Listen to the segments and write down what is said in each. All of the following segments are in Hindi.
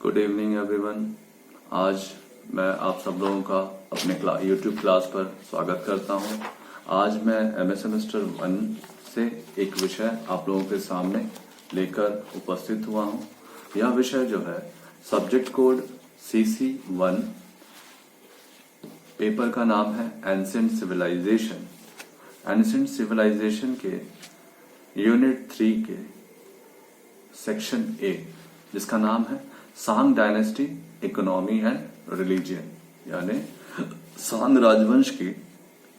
Good evening everyone. आज मैं आप सब लोगों का अपने यूट्यूब क्लास पर स्वागत करता हूं। आज मैं एमए सेमेस्टर 1 से एक विषय आप लोगों के सामने लेकर उपस्थित हुआ हूं। यह विषय जो है सब्जेक्ट कोड CC1, पेपर का नाम है एंशिएंट सिविलाइजेशन। एंशिएंट सिविलाइजेशन के यूनिट 3 के सेक्शन A, जिसका नाम है सांग डायनेस्टी, इकोनॉमी एंड रिलीजियन, यानी सांग राजवंश की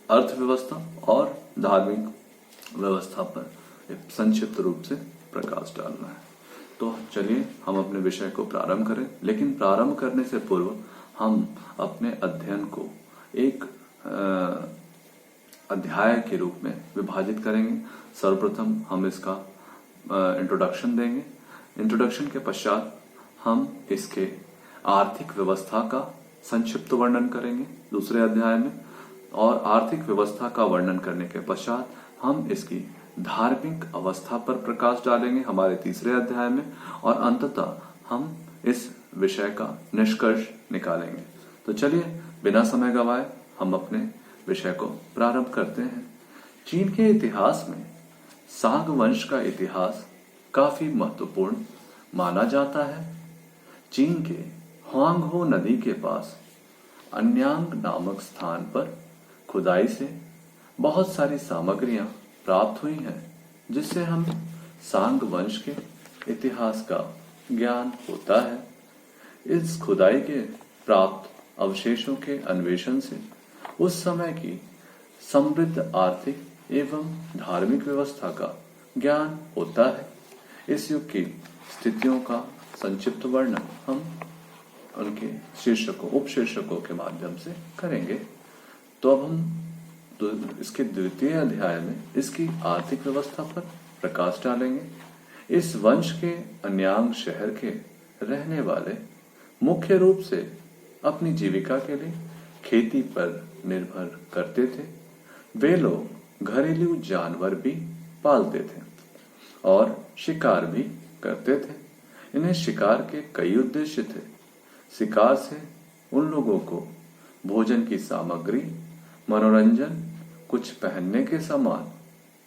अर्थव्यवस्था और धार्मिक व्यवस्था पर एक संक्षिप्त रूप से प्रकाश डालना है। तो चलिए हम अपने विषय को प्रारंभ करें, लेकिन प्रारंभ करने से पूर्व हम अपने अध्ययन को एक अध्याय के रूप में विभाजित करेंगे। सर्वप्रथम हम इसका इंट्रोडक्शन देंगे। इंट्रोडक्शन के पश्चात हम इसके आर्थिक व्यवस्था का संक्षिप्त वर्णन करेंगे दूसरे अध्याय में, और आर्थिक व्यवस्था का वर्णन करने के पश्चात हम इसकी धार्मिक अवस्था पर प्रकाश डालेंगे हमारे तीसरे अध्याय में, और अंततः हम इस विषय का निष्कर्ष निकालेंगे। तो चलिए बिना समय गवाए हम अपने विषय को प्रारंभ करते हैं। चीन के इतिहास में सांग वंश का इतिहास काफी महत्वपूर्ण माना जाता है। चीन के ह्वांगहो नदी के पास अन्यांग नामक स्थान पर खुदाई से बहुत सारी सामग्रियां प्राप्त हुई हैं, जिससे हम सांग वंश के इतिहास का ज्ञान होता है। इस खुदाई के प्राप्त अवशेषों के अन्वेषण से उस समय की समृद्ध आर्थिक एवं धार्मिक व्यवस्था का ज्ञान होता है। इस युग की स्थितियों का संक्षिप्त वर्णन हम उनके शीर्षकों उपशीर्षकों के माध्यम से करेंगे। तो अब हम इसके द्वितीय अध्याय में इसकी आर्थिक व्यवस्था पर प्रकाश डालेंगे। इस वंश के अन्यांग शहर के रहने वाले मुख्य रूप से अपनी जीविका के लिए खेती पर निर्भर करते थे। वे लोग घरेलू जानवर भी पालते थे और शिकार भी करते थे। इन्हें शिकार के कई उद्देश्य थे। शिकार से उन लोगों को भोजन की सामग्री, मनोरंजन, कुछ पहनने के सामान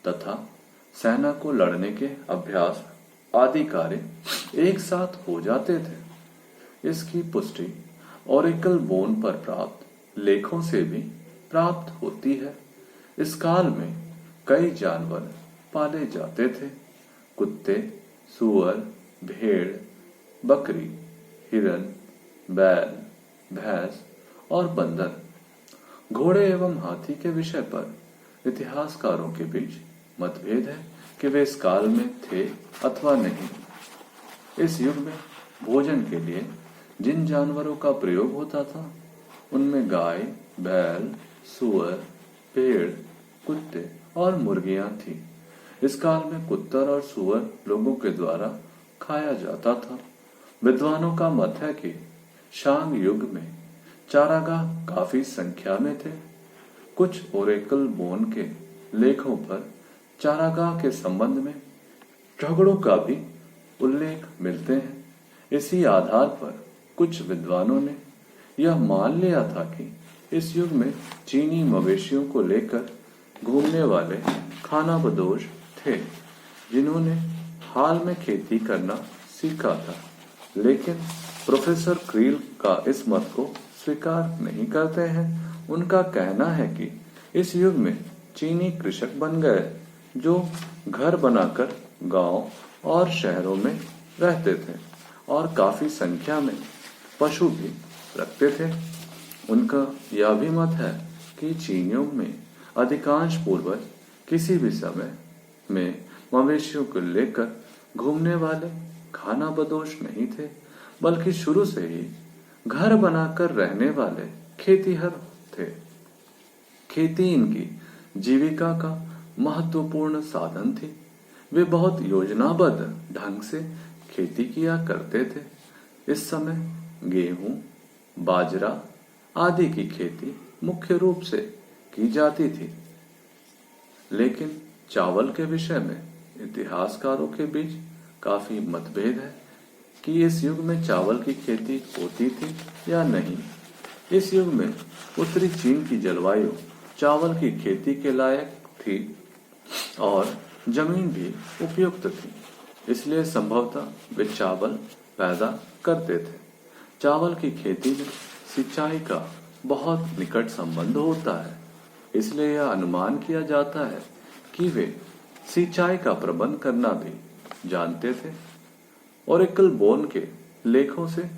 तथा सेना को लड़ने के अभ्यास आदि कार्य एक साथ हो जाते थे। इसकी पुष्टि ओरेकल बोन पर प्राप्त लेखों से भी प्राप्त होती है। इस काल में कई जानवर पाले जाते थे। कुत्ते, सूअर, भेड़, बकरी, हिरन, बैल, भैंस और बंदर। घोड़े एवं हाथी के विषय पर इतिहासकारों के बीच मतभेद है कि वे इस काल में थे अथवा नहीं। इस युग में भोजन के लिए जिन जानवरों का प्रयोग होता था उनमें गाय, बैल, सूअर, भेड़, कुत्ते और मुर्गियां थी। इस काल में कुत्तर और सूअर लोगों के द्वारा खाया जाता था। विद्वानों का मत है कि शांग युग में चारागाह काफी संख्या में थे। कुछ ओरेकल बोन के लेखों पर चारागाह के संबंध में झगड़ों का भी उल्लेख मिलते हैं। इसी आधार पर कुछ विद्वानों ने यह मान लिया था कि इस युग में चीनी मवेशियों को लेकर घूमने वाले खानाबदोश थे, जिन्होंने हाल में खेती करना सीखा था। लेकिन प्रोफेसर क्रील का इस मत को स्वीकार नहीं करते हैं। उनका कहना है कि इस युग में चीनी कृषक बन गए, जो घर बनाकर गांव और शहरों में रहते थे और काफी संख्या में पशु भी रखते थे। उनका यह भी मत है कि चीनियों में अधिकांश पूर्वज किसी भी समय में मवेशियों को लेकर घूमने वाले खानाबदोश नहीं थे, बल्कि शुरू से ही घर बनाकर रहने वाले खेतीहर थे। खेती इनकी जीविका का महत्वपूर्ण साधन थी। वे बहुत योजनाबद्ध ढंग से खेती किया करते थे। इस समय गेहूं, बाजरा आदि की खेती मुख्य रूप से की जाती थी। लेकिन चावल के विषय में इतिहासकारों के बीच काफी मतभेद है कि इस युग में चावल की खेती होती थी या नहीं। इस युग में उत्तरी चीन की जलवायु चावल की खेती के लायक थी और जमीन भी उपयुक्त थी, इसलिए संभवतः वे चावल पैदा करते थे। चावल की खेती में सिंचाई का बहुत निकट संबंध होता है, इसलिए यह अनुमान किया जाता है कि वे सिंचाई का प्रबंध करना भी जानते थे। ओरेकल बोन के लेखों से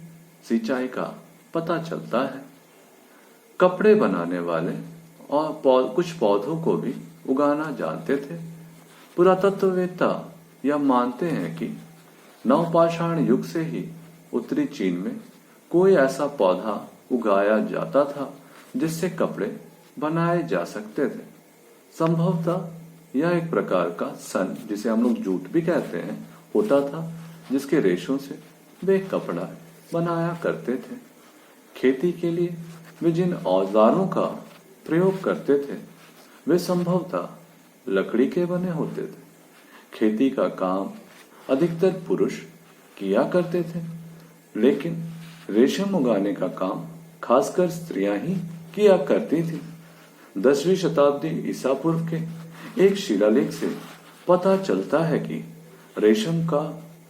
सिंचाई का पता चलता है। कपड़े बनाने वाले और कुछ पौधों को भी उगाना जानते थे। पुरातत्ववेत्ता यह मानते हैं कि नवपाषाण युग से ही उत्तरी चीन में कोई ऐसा पौधा उगाया जाता था जिससे कपड़े बनाए जा सकते थे। संभवतः यह एक प्रकार का सन, जिसे हम लोग जूट भी कहते हैं, होता था जिसके रेशों से वे कपड़ा बनाया करते थे। खेती के लिए वे जिन औजारों का प्रयोग करते थे वे संभवतः लकड़ी के बने होते थे। खेती का काम अधिकतर पुरुष किया करते थे, लेकिन रेशम उगाने का काम खासकर स्त्रियां ही किया करती थी। 10वीं शताब्दी ईसा पूर्व के एक शिलालेख से पता चलता है कि रेशम का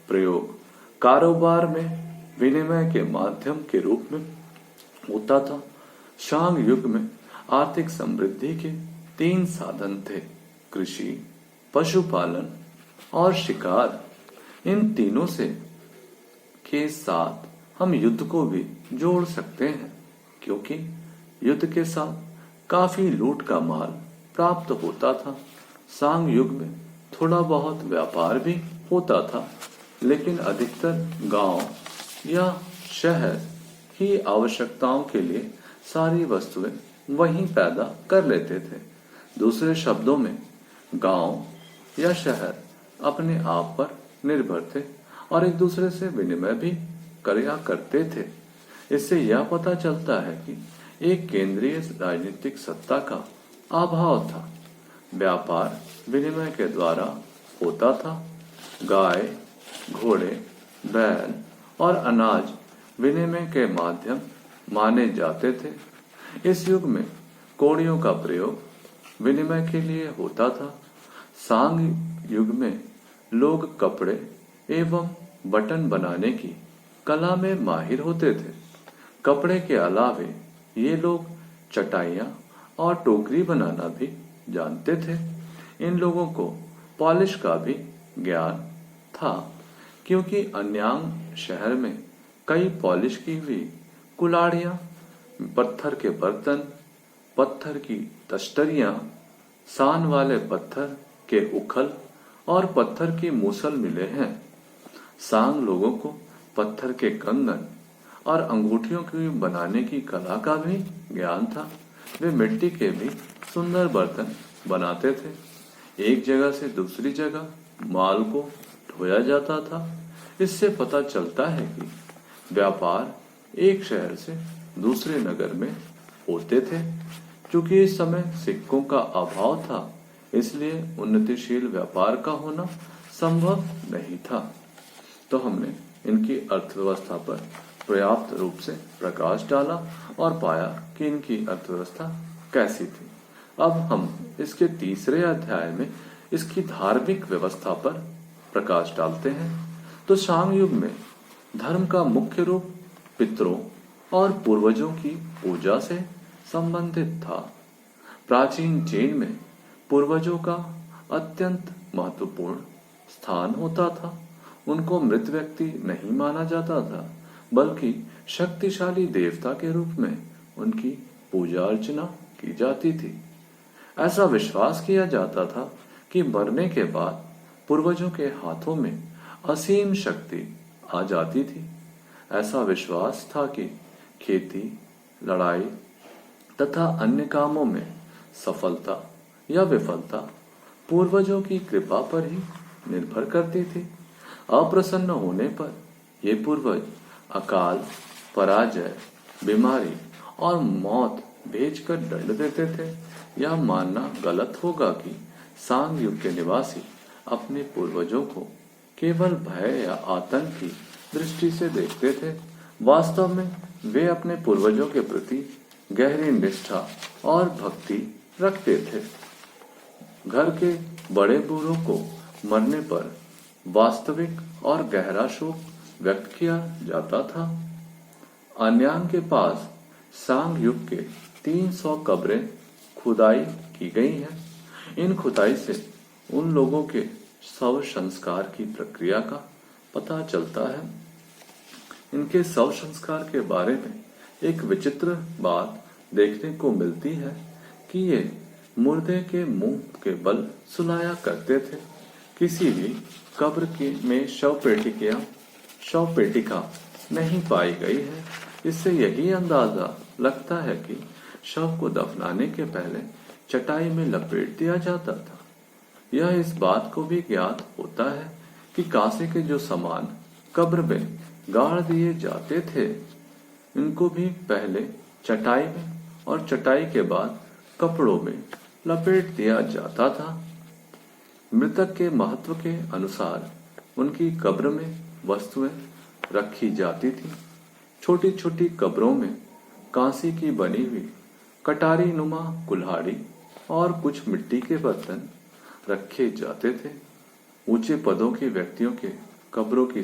प्रयोग कारोबार में विनिमय के माध्यम के रूप में होता था। शांग युग में आर्थिक समृद्धि के 3 साधन थे: कृषि, पशुपालन और शिकार। इन तीनों से के साथ हम युद्ध को भी जोड़ सकते हैं, क्योंकि युद्ध के साथ काफी लूट का माल प्राप्त होता था। सांग युग में थोड़ा बहुत व्यापार भी होता था, लेकिन अधिकतर गांव या शहर ही आवश्यकताओं के लिए सारी वस्तुएं वहीं पैदा कर लेते थे। दूसरे शब्दों में गांव या शहर अपने आप पर निर्भर थे और एक दूसरे से विनिमय भी किया करते थे। इससे यह पता चलता है कि एक केंद्रीय राजनीतिक सत्ता का अभाव था। व्यापार विनिमय के द्वारा होता था। गाय, घोड़े, बैल और अनाज विनिमय के माध्यम माने जाते थे। इस युग में कौड़ियों का प्रयोग विनिमय के लिए होता था। सांग युग में लोग कपड़े एवं बटन बनाने की कला में माहिर होते थे। कपड़े के अलावे ये लोग चटाइयां और टोकरी बनाना भी जानते थे। इन लोगों को पॉलिश का भी ज्ञान था, क्योंकि अन्यांग शहर में कई पॉलिश की हुई कुल्हाड़ियां, पत्थर के बर्तन, पत्थर की तश्तरियां, सान वाले पत्थर के उखल और पत्थर की मूसल मिले हैं। सांग लोगों को पत्थर के कंगन और अंगूठियों की बनाने की कला का भी ज्ञान था। वे मिट्टी के भी सुंदर बर्तन बनाते थे। एक जगह से दूसरी जगह माल को ढोया जाता था। इससे पता चलता है कि व्यापार एक शहर से दूसरे नगर में होते थे। चूंकि इस समय सिक्कों का अभाव था, इसलिए उन्नतिशील व्यापार का होना संभव नहीं था। तो हमने इनकी अर्थव्यवस्था पर पर्याप्त रूप से प्रकाश डाला और पाया कि इनकी अर्थव्यवस्था कैसी थी। अब हम इसके तीसरे अध्याय में इसकी धार्मिक व्यवस्था पर प्रकाश डालते हैं। तो सांग युग में धर्म का मुख्य रूप पितरों और पूर्वजों की पूजा से संबंधित था। प्राचीन चीन में पूर्वजों का अत्यंत महत्वपूर्ण स्थान होता था। उनको मृत व्यक्ति नहीं माना जाता था, बल्कि शक्तिशाली देवता के रूप में उनकी पूजा अर्चना की जाती थी। ऐसा विश्वास किया जाता था कि मरने के बाद पूर्वजों के हाथों में असीम शक्ति आ जाती थी। ऐसा विश्वास था कि खेती, लड़ाई तथा अन्य कामों में सफलता या विफलता पूर्वजों की कृपा पर ही निर्भर करती थी। अप्रसन्न होने पर ये पूर्वज अकाल, पराजय, बीमारी और मौत भेजकर दंड देते थे। यह मानना गलत होगा कि सांग युग के निवासी अपने पूर्वजों को केवल भय या आतंक की दृष्टि से देखते थे। वास्तव में वे अपने पूर्वजों के प्रति गहरी निष्ठा और भक्ति रखते थे। घर के बड़े बूढ़ों को मरने पर वास्तविक और गहरा शोक व्यक्त किया जाता था। अन्यांग के पास सांग युग के 300 कब्रें खुदाई की गई हैं। इन खुदाई से उन लोगों के शव संस्कार की प्रक्रिया का पता चलता है। इनके शव संस्कार के बारे में एक विचित्र बात देखने को मिलती है कि ये मुर्दे के मुंह के बल सुलाया करते थे। किसी भी कब्र में शव पेटिका नहीं पाई गई है। इससे यही अंदाजा लगता है कि शव को दफनाने के पहले चटाई में लपेट दिया जाता था। यह इस बात को भी ज्ञात होता है कि कांसे के जो सामान कब्र में गाड़ दिए जाते थे, इनको भी पहले चटाई में और चटाई के बाद कपड़ों में लपेट दिया जाता था। मृतक के महत्व के अनुसार उनकी कब्र में वस्तुएं रखी जाती थी। छोटी छोटी कब्रों में कांसी की बनी हुई कटारी नुमा कुल्हाड़ी और कुछ मिट्टी के बर्तन रखे जाते थे। ऊंचे पदों के व्यक्तियों के कब्रों की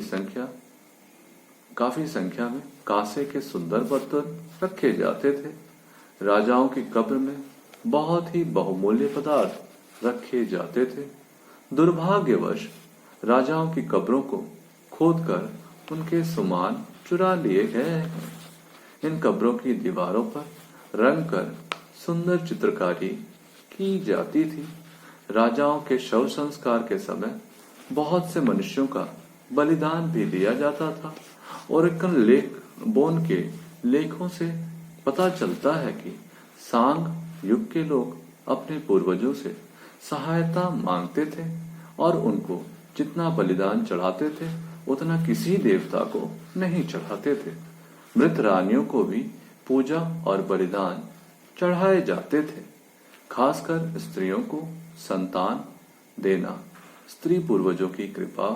काफी संख्या में कांसे के सुंदर बर्तन रखे जाते थे। राजाओं की कब्र में बहुत ही बहुमूल्य पदार्थ रखे जाते थे। दुर्भाग्यवश राजाओं की कब्रों को खोदकर उनके सामान चुरा लिए गए हैं। इन कब्रों की दीवारों पर रंग कर सुंदर चित्रकारी की जाती थी। राजाओं के शव संस्कार के समय बहुत से मनुष्यों का बलिदान भी दिया जाता था। ओरेकल बोन के लेखों से पता चलता है कि सांग युग के लोग अपने पूर्वजों से सहायता मांगते थे और उनको जितना बलिदान चढ़ाते थे उतना किसी देवता को नहीं चढ़ाते थे। मृत रानियों को भी पूजा और बलिदान चढ़ाए जाते थे। खासकर स्त्रियों को संतान देना स्त्री पूर्वजों की कृपा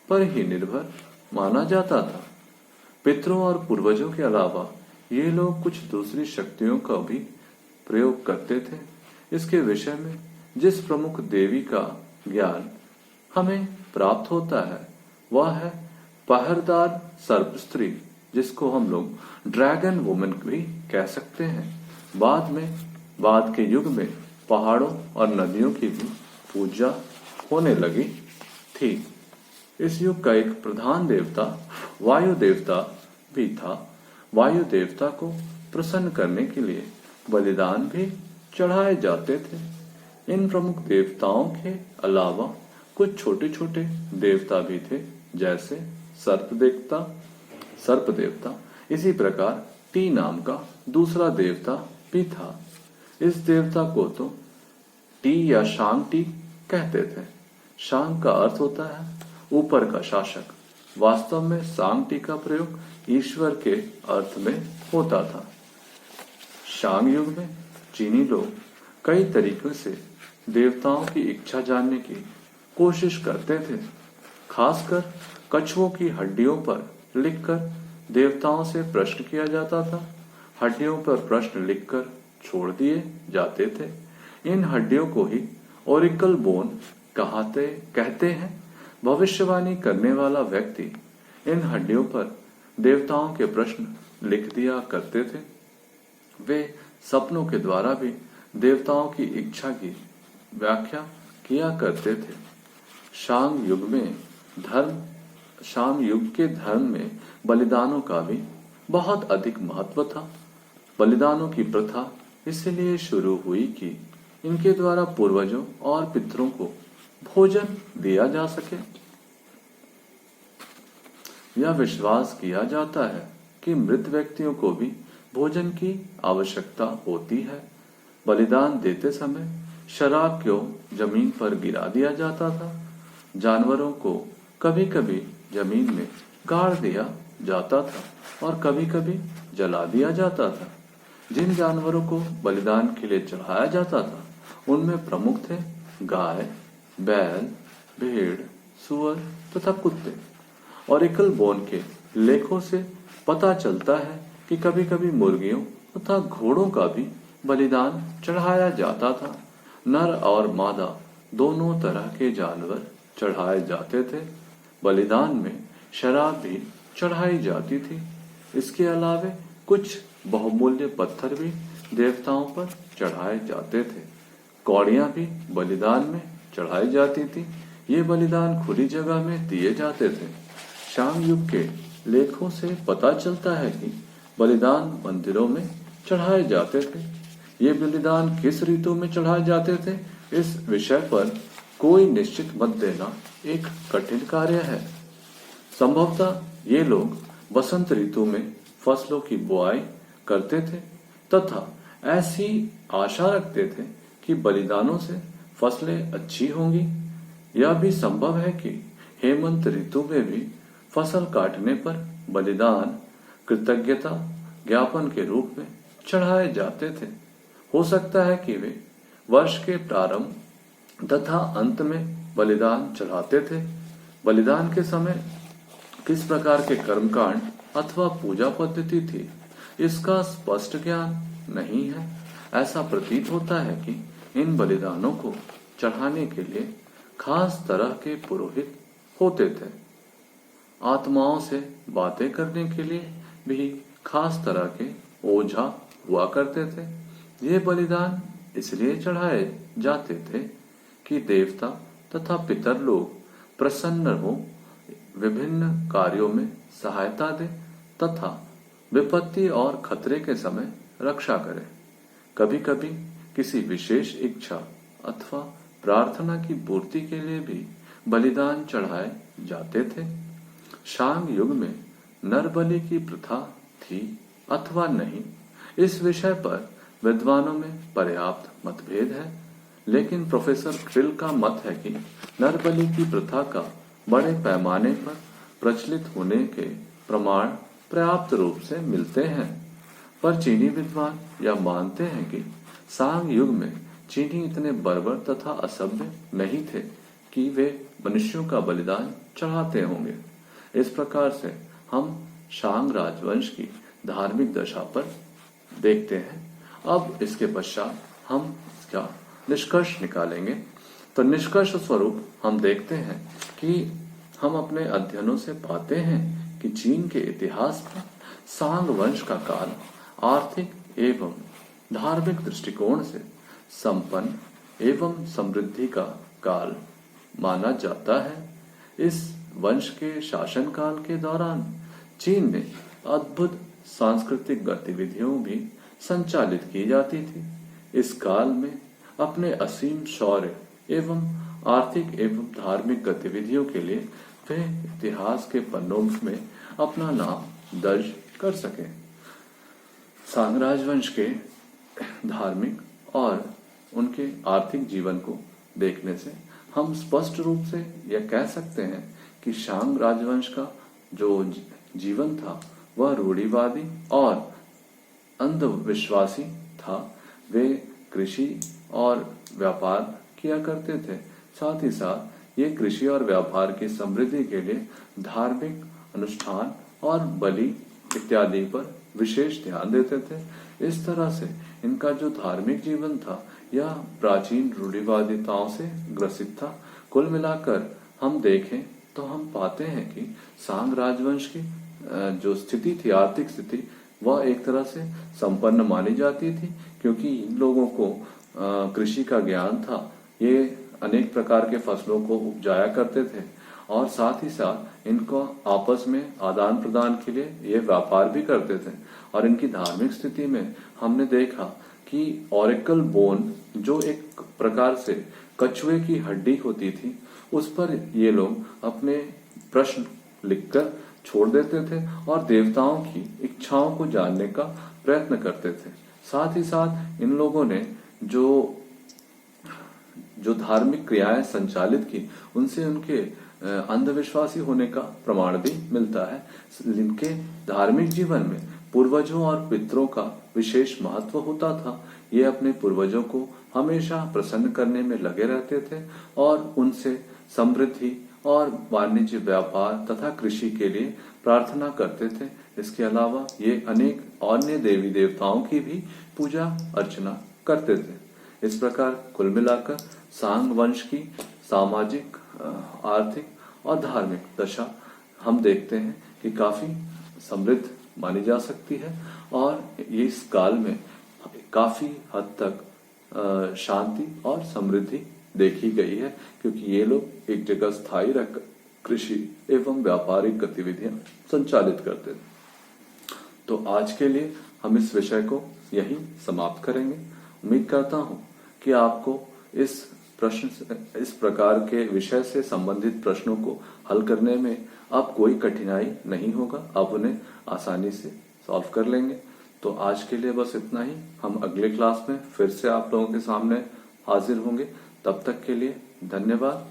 पर ही निर्भर माना जाता था। पितरों और पूर्वजों के अलावा ये लोग कुछ दूसरी शक्तियों का भी प्रयोग करते थे। इसके विषय में जिस प्रमुख देवी का ज्ञान हमें प्राप्त होता है वह है पहरदार सर्प स्त्री, जिसको हम लोग ड्रैगन वुमन भी कह सकते हैं। बाद के युग में पहाड़ों और नदियों की भी पूजा होने लगी थी। इस युग का एक प्रधान देवता वायु देवता भी था। वायु देवता को प्रसन्न करने के लिए बलिदान भी चढ़ाए जाते थे। इन प्रमुख देवताओं के अलावा कुछ छोटे छोटे देवता भी थे, जैसे सर्प देवता। इसी प्रकार टी नाम का दूसरा देवता भी था। इस देवता को तो टी या शांग टी कहते थे। शांग का अर्थ होता है ऊपर का शासक। वास्तव में सांग टी का प्रयोग ईश्वर के अर्थ में होता था। शांग युग में चीनी लोग कई तरीकों से देवताओं की इच्छा जानने की कोशिश करते थे। खासकर कछुओं की हड्डियों पर लिखकर देवताओं से प्रश्न किया जाता था। हड्डियों पर प्रश्न लिखकर छोड़ दिए जाते थे। इन हड्डियों को ही ओरिकल बोन कहते हैं। भविष्यवाणी करने वाला व्यक्ति इन हड्डियों पर देवताओं के प्रश्न लिख दिया करते थे। वे सपनों के द्वारा भी देवताओं की इच्छा की व्याख्या किया करते थे। शांग युग के धर्म में बलिदानों का भी बहुत अधिक महत्व था। बलिदानों की प्रथा इसलिए शुरू हुई कि इनके द्वारा पूर्वजों और पितरों को भोजन दिया जा सके। यह विश्वास किया जाता है कि मृत व्यक्तियों को भी भोजन की आवश्यकता होती है। बलिदान देते समय शराब को जमीन पर गिरा दिया जाता था। जानवरों को कभी कभी जमीन में गाड़ दिया जाता था और कभी कभी जला दिया जाता था। जिन जानवरों को बलिदान के लिए चढ़ाया जाता था उनमें प्रमुख थे गाय, बैल, भेड़, सुअर तथा कुत्ते। ओरेकल बोन के लेखों से पता चलता है कि कभी कभी मुर्गियों तथा घोड़ों का भी बलिदान चढ़ाया जाता था। नर और मादा दोनों तरह के जानवर चढ़ाए जाते थे। बलिदान में शराब भी चढ़ाई जाती थी। इसके अलावे कुछ बहुमूल्य पत्थर भी देवताओं पर चढ़ाए जाते थे। कौड़ियां भी बलिदान में चढ़ाई जाती थी। ये बलिदान खुली जगह में दिए जाते थे। शाम युग के लेखों से पता चलता है कि बलिदान मंदिरों में चढ़ाए जाते थे। ये बलिदान किस ऋतु में चढ़ाए जाते थे, इस विषय पर कोई निश्चित मत देना एक कठिन कार्य है। संभवतः ये लोग वसंत ऋतु में फसलों की बुआई करते थे तथा ऐसी आशा रखते थे कि बलिदानों से फसलें अच्छी होंगी। यह भी संभव है कि हेमंत ऋतु में भी फसल काटने पर बलिदान कृतज्ञता ज्ञापन के रूप में चढ़ाए जाते थे। हो सकता है कि वे वर्ष के प्रारंभ तथा अंत में बलिदान चढ़ाते थे। बलिदान के समय किस प्रकार के कर्मकांड अथवा पूजा पद्धति थी, इसका स्पष्ट ज्ञान नहीं है। ऐसा प्रतीत होता है कि इन बलिदानों को चढ़ाने के लिए खास तरह के पुरोहित होते थे। आत्माओं से बातें करने के लिए भी खास तरह के ओझा हुआ करते थे। ये बलिदान इसलिए चढ़ाए जाते थे कि देवता तथा पितर लोग प्रसन्न हो, विभिन्न कार्यों में सहायता दे तथा विपत्ति और खतरे के समय रक्षा करे। कभी कभी किसी विशेष इच्छा अथवा प्रार्थना की पूर्ति के लिए भी बलिदान चढ़ाए जाते थे। शांग युग में नर बलि की प्रथा थी अथवा नहीं, इस विषय पर विद्वानों में पर्याप्त मतभेद है। लेकिन प्रोफेसर क्रिल का मत है कि नर बलि की प्रथा का बड़े पैमाने पर प्रचलित होने के प्रमाण पर्याप्त रूप से मिलते हैं। पर चीनी विद्वान यह मानते हैं कि सांग युग में चीनी इतने बर्बर तथा असभ्य नहीं थे कि वे मनुष्यों का बलिदान चढ़ाते होंगे। इस प्रकार से हम शांग राजवंश की धार्मिक दशा पर देखते हैं। अब इसके पश्चात हम इसका निष्कर्ष निकालेंगे। तो निष्कर्ष स्वरूप हम देखते हैं कि हम अपने अध्ययनों से पाते हैं कि चीन के इतिहास में सांग वंश का काल आर्थिक एवं धार्मिक दृष्टिकोण से संपन्न एवं समृद्धि का काल माना जाता है। इस वंश के शासनकाल के दौरान चीन में अद्भुत सांस्कृतिक गतिविधियों भी संचालित की जाती थी। इस काल में अपने असीम शौर्य एवं आर्थिक एवं धार्मिक गतिविधियों के लिए वे इतिहास के पन्नों में अपना नाम दर्ज कर सके। सांग राजवंश के धार्मिक और उनके आर्थिक जीवन को देखने से हम स्पष्ट रूप से यह कह सकते हैं कि सांग राजवंश का जो जीवन था वह रूढ़िवादी और अंधविश्वासी था। वे कृषि और व्यापार किया करते थे। साथ ही साथ ये कृषि और व्यापार की समृद्धि के लिए धार्मिक अनुष्ठान और बलि इत्यादि पर विशेष ध्यान देते थे। इस तरह से इनका जो धार्मिक जीवन था यह प्राचीन रूढ़िवादिताओं से ग्रसित था। कुल मिलाकर हम देखें तो हम पाते हैं कि सांग राजवंश की जो स्थिति थी, आर्थिक स्थिति, वह एक तरह से संपन्न मानी जाती थी, क्योंकि इन लोगों को कृषि का ज्ञान था। ये अनेक प्रकार के फसलों को उपजाया करते थे और साथ ही साथ इनको आपस में आदान प्रदान के लिए ये व्यापार भी करते थे। और इनकी धार्मिक स्थिति में हमने देखा कि ऑरिकल बोन, जो एक प्रकार से कछुए की हड्डी होती थी, उस पर ये लोग अपने प्रश्न लिखकर छोड़ देते थे और देवताओं की इच्छाओं को जानने का प्रयत्न करते थे। साथ ही साथ इन लोगों ने जो धार्मिक क्रियाएं संचालित की, उनसे उनके अंधविश्वासी होने का प्रमाण भी मिलता है। इनके धार्मिक जीवन में पूर्वजों और पितरों का विशेष महत्व होता था। ये अपने पूर्वजों को हमेशा प्रसन्न करने में लगे रहते थे और उनसे समृद्धि और वाणिज्य, व्यापार तथा कृषि के लिए प्रार्थना करते थे। इसके अलावा ये अनेक अन्य देवी देवताओं की भी पूजा अर्चना करते थे। इस प्रकार कुल मिलाकर सांग वंश की सामाजिक, आर्थिक और धार्मिक दशा हम देखते हैं कि काफी समृद्ध मानी जा सकती है और इस काल में काफी हद तक शांति और समृद्धि देखी गई है, क्योंकि ये लोग एक जगह स्थायी रख कृषि एवं व्यापारिक गतिविधियां संचालित करते थे। तो आज के लिए हम इस विषय को यहीं समाप्त करेंगे। उम्मीद करता हूं कि आपको इस प्रकार के विषय से संबंधित प्रश्नों को हल करने में अब कोई कठिनाई नहीं होगा, आप उन्हें आसानी से सॉल्व कर लेंगे। तो आज के लिए बस इतना ही। हम अगले क्लास में फिर से आप लोगों के सामने हाजिर होंगे। तब तक के लिए धन्यवाद।